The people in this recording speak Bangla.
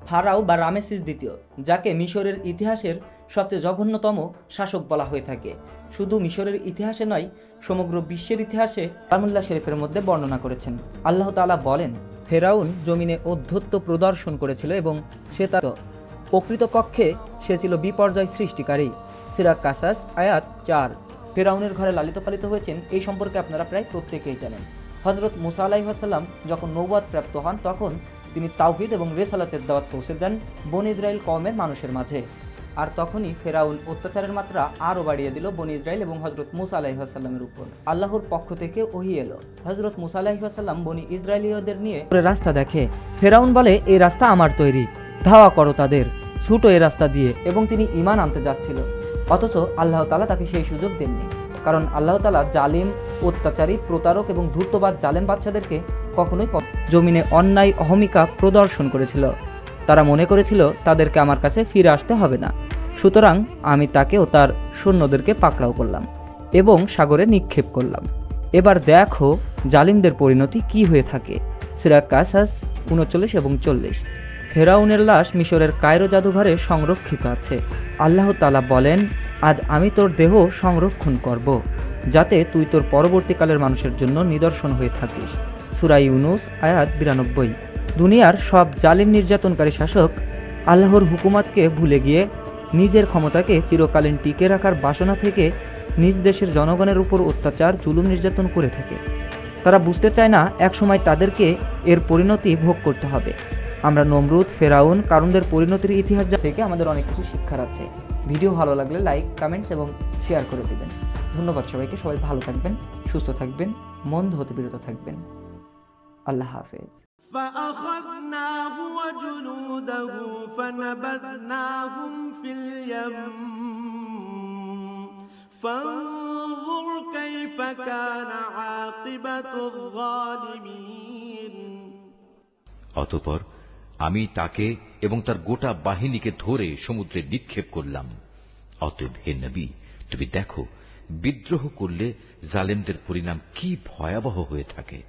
ফারাও বা রামেসিস দ্বিতীয়, যাকে মিশরের ইতিহাসের সবচেয়ে জঘন্যতম শাসক বলা হয়ে থাকে, শুধু মিশরের ইতিহাসে নয়, সমগ্র বিশ্বের ইতিহাসে কালামুল্লাহ শরীফের মধ্যে বর্ণনা করেছেন। আল্লাহ তাআলা বলেন, ফেরাউন জমিনে ঔদ্ধত্য প্রদর্শন করেছিল এবং সে তার প্রকৃতপক্ষে সে ছিল বিপর্যয় সৃষ্টিকারী। সূরা কাসাস আয়াত 4। ফেরাউনের ঘরে লালিত পালিত হয়েছেন এই সম্পর্কে আপনারা প্রায় প্রত্যেকেই জানেন। হযরত মুসা আলাইহিস সালাম যখন নবুয়ত প্রাপ্ত হন, তখন তিনি তাওহীদ এবং রিসালাতের দাওয়াত পৌঁছে দেন বনী ইসরাইল কওমের মানুষের মাঝে। আর তখনই ফেরাউন অত্যাচারের মাত্রা আরও বাড়িয়ে দিল বনী ইসরাইল এবং হযরত মুসা আলাইহিস সালামের উপর। আল্লাহর পক্ষ থেকে ওহী এলো। হযরত মুসা আলাইহিস সালাম বনী ইসরাইলীয়দের নিয়ে রাস্তা দেখে। ফেরাউন বলে, এই রাস্তা আমার তৈরি, ধাওয়া করো তাদের, ছুটো এই রাস্তা দিয়ে, এবং তিনি ঈমান আনতে যাচ্ছিল। অথচ আল্লাহ তাআলা তাকে সেই সুযোগ দেননি, কারণ আল্লাহ তাআলা জালিম, অত্যাচারী, প্রতারক এবং ধূর্তবাদ জালেম বাদশাদেরকে কখনোই জমিনে অন্যায় অহমিকা প্রদর্শন করেছিল। তারা মনে করেছিল তাদেরকে আমার কাছে ফিরে আসতে হবে না, সুতরাং আমি তাকে ও তার সৈন্যদেরকে পাকড়াও করলাম এবং সাগরে নিক্ষেপ করলাম। এবার দেখো জালিমদের পরিণতি কি হয়ে থাকে। সূরা কাসাস 39 এবং 40। ফেরাউনের লাশ মিশরের কায়রো জাদুঘরে সংরক্ষিত আছে। আল্লাহ তাআলা বলেন, আজ আমি তোর দেহ সংরক্ষণ করব, যাতে তুই তোর পরবর্তীকালের মানুষের জন্য নিদর্শন হয়ে থাকিস। সূরা ইউনুস আয়াত 92। দুনিয়ার সব জালিম নির্যাতনকারী শাসক আল্লাহর হুকুমতকে ভুলে গিয়ে নিজের ক্ষমতাকে চিরকালীন টিকে রাখার বাসনা থেকে নিজ দেশের জনগণের উপর অত্যাচার, জুলুম, নির্যাতন করে থাকে। তারা বুঝতে চায় না একসময় তাদেরকে এর পরিণতি ভোগ করতে হবে। আমরা নমরুদ, ফেরাউন, কারুনদের পরিণতির ইতিহাস থেকে আমাদের অনেক কিছু শিক্ষার আছে। ভিডিও ভালো লাগলে লাইক, কমেন্টস এবং শেয়ার করে দেবেন। ধন্যবাদ সবাইকে। সবাই ভালো থাকবেন, সুস্থ থাকবেন, মন্দ হতে বিরত থাকবেন। আল্লাহ হাফেজ। فأخذناه وجنوده فنبذناهم في اليم فانظر كيف كان عاقبة الظالمين। অতঃপর আমি তাকে এবং তার গোটা বাহিনীকে ধরে সমুদ্রে নিক্ষেপ করলাম। অতএব হে নবী, তুমি দেখো বিদ্রোহ করলে জালেমদের পরিণাম কি ভয়াবহ হয়ে থাকে।